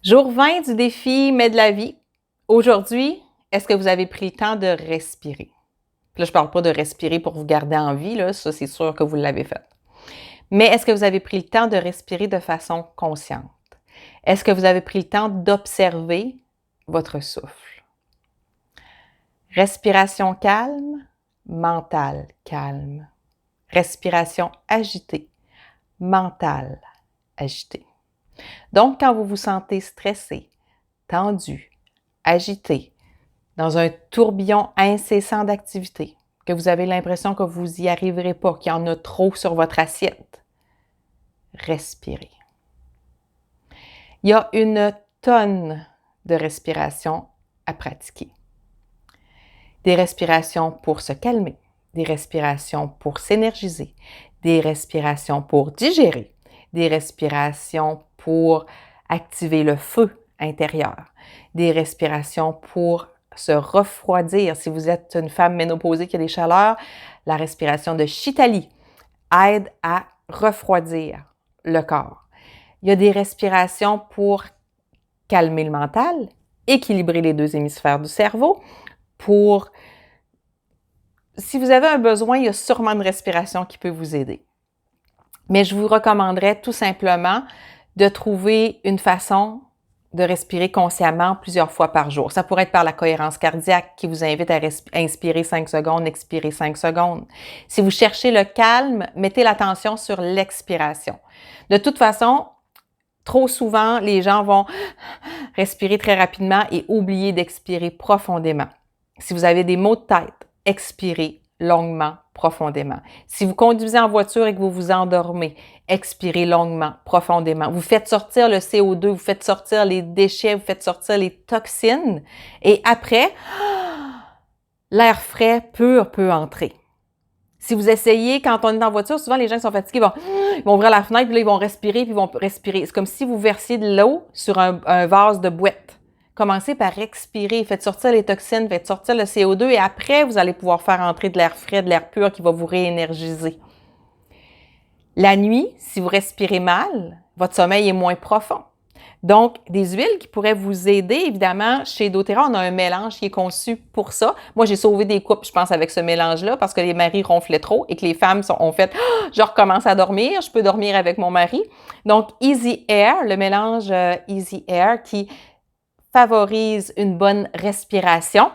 Jour 20 du défi Mets de la vie. Aujourd'hui, est-ce que vous avez pris le temps de respirer? Là, je ne parle pas de respirer pour vous garder en vie, là, ça c'est sûr que vous l'avez fait. Mais est-ce que vous avez pris le temps de respirer de façon consciente? Est-ce que vous avez pris le temps d'observer votre souffle? Respiration calme, mental calme. Respiration agitée, mental agité. Donc, quand vous vous sentez stressé, tendu, agité, dans un tourbillon incessant d'activité, que vous avez l'impression que vous n'y arriverez pas, qu'il y en a trop sur votre assiette, respirez. Il y a une tonne de respirations à pratiquer. Des respirations pour se calmer, des respirations pour s'énergiser, des respirations pour digérer, des respirations pour activer le feu intérieur, des respirations pour se refroidir. Si vous êtes une femme ménopausée qui a des chaleurs, la respiration de Shitali aide à refroidir le corps. Il y a des respirations pour calmer le mental, équilibrer les deux hémisphères du cerveau, pour... Si vous avez un besoin, il y a sûrement une respiration qui peut vous aider. Mais je vous recommanderais tout simplement de trouver une façon de respirer consciemment plusieurs fois par jour. Ça pourrait être par la cohérence cardiaque qui vous invite à inspirer 5 secondes, expirer 5 secondes. Si vous cherchez le calme, mettez l'attention sur l'expiration. De toute façon, trop souvent, les gens vont respirer très rapidement et oublier d'expirer profondément. Si vous avez des maux de tête, expirez longuement, profondément. Si vous conduisez en voiture et que vous vous endormez, expirez longuement, profondément. Vous faites sortir le CO2, vous faites sortir les déchets, vous faites sortir les toxines et après, l'air frais pur peut entrer. Si vous essayez, quand on est en voiture, souvent les gens qui sont fatigués ils vont ouvrir la fenêtre, puis là, ils vont respirer, puis ils vont respirer. C'est comme si vous versiez de l'eau sur un vase de boîte. Commencez par expirer, faites sortir les toxines, faites sortir le CO2 et après, vous allez pouvoir faire entrer de l'air frais, de l'air pur qui va vous réénergiser. La nuit, si vous respirez mal, votre sommeil est moins profond. Donc, des huiles qui pourraient vous aider, évidemment, chez doTERRA, on a un mélange qui est conçu pour ça. Moi, j'ai sauvé des couples, je pense, avec ce mélange-là, parce que les maris ronflaient trop et que les femmes ont fait « je recommence à dormir, je peux dormir avec mon mari ». Donc, Easy Air, le mélange Easy Air qui favorise une bonne respiration,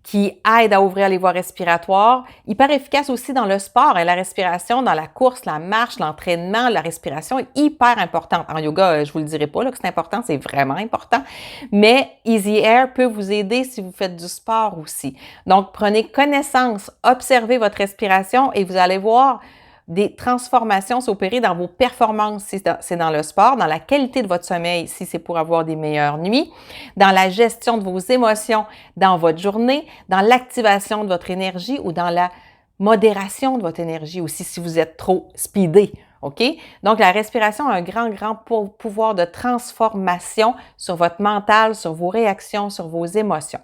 qui aide à ouvrir les voies respiratoires, hyper efficace aussi dans le sport. Et la respiration, dans la course, la marche, l'entraînement, la respiration est hyper importante. En yoga, je vous le dirai pas là, que c'est important, c'est vraiment important. Mais Easy Air peut vous aider si vous faites du sport aussi. Donc, prenez connaissance, observez votre respiration et vous allez voir des transformations s'opérer dans vos performances si c'est dans le sport, dans la qualité de votre sommeil si c'est pour avoir des meilleures nuits, dans la gestion de vos émotions dans votre journée, dans l'activation de votre énergie ou dans la modération de votre énergie aussi si vous êtes trop speedé. OK? Donc, la respiration a un grand pouvoir de transformation sur votre mental, sur vos réactions, sur vos émotions.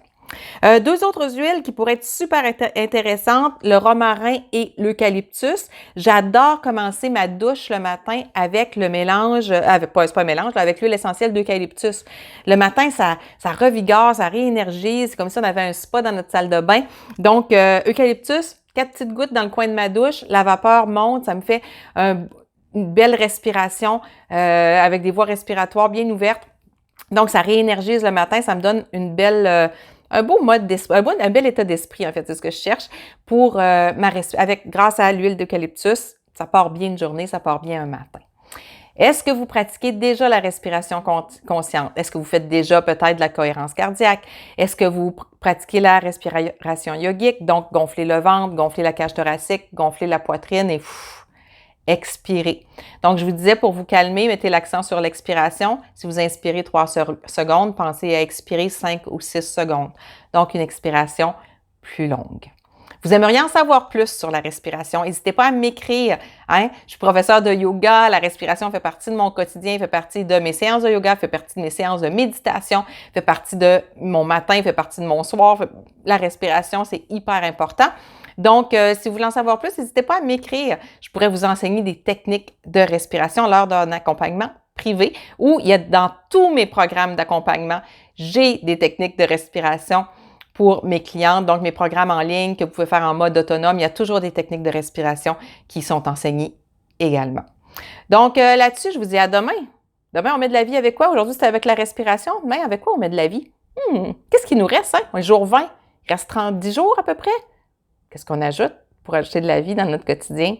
Deux autres huiles qui pourraient être super intéressantes, le romarin et l'eucalyptus. J'adore commencer ma douche le matin avec le mélange, c'est pas un mélange, avec l'huile essentielle d'eucalyptus. Le matin, ça revigore, ça réénergise. C'est comme si on avait un spa dans notre salle de bain. Donc, eucalyptus, 4 petites gouttes dans le coin de ma douche. La vapeur monte, ça me fait une belle respiration avec des voies respiratoires bien ouvertes. Donc, ça réénergise le matin, ça me donne une belle... un beau mode d'esprit, un bel état d'esprit, en fait, c'est ce que je cherche pour grâce à l'huile d'eucalyptus, ça part bien une journée, ça part bien un matin. Est-ce que vous pratiquez déjà la respiration consciente? Est-ce que vous faites déjà peut-être de la cohérence cardiaque? Est-ce que vous pratiquez la respiration yogique? Donc, gonfler le ventre, gonfler la cage thoracique, gonfler la poitrine et expirer. Donc, je vous disais, pour vous calmer, mettez l'accent sur l'expiration. Si vous inspirez 3 secondes, pensez à expirer 5 ou 6 secondes. Donc, une expiration plus longue. Vous aimeriez en savoir plus sur la respiration? N'hésitez pas à m'écrire. Hein? Je suis professeure de yoga. La respiration fait partie de mon quotidien, fait partie de mes séances de yoga, fait partie de mes séances de méditation, fait partie de mon matin, fait partie de mon soir. La respiration, c'est hyper important. Donc, si vous voulez en savoir plus, n'hésitez pas à m'écrire. Je pourrais vous enseigner des techniques de respiration lors d'un accompagnement privé. privé ou il y a dans tous mes programmes d'accompagnement, j'ai des techniques de respiration pour mes clientes, donc mes programmes en ligne que vous pouvez faire en mode autonome, il y a toujours des techniques de respiration qui sont enseignées également. Donc là-dessus, je vous dis à demain. Demain, on met de la vie avec quoi? Aujourd'hui, c'était avec la respiration. Demain, avec quoi on met de la vie? Qu'est-ce qui nous reste? Hein? On est jour 20. Il reste 10 jours à peu près. Qu'est-ce qu'on ajoute pour ajouter de la vie dans notre quotidien?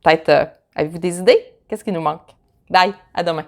Peut-être, avez-vous des idées? Qu'est-ce qui nous manque? Bye, à demain.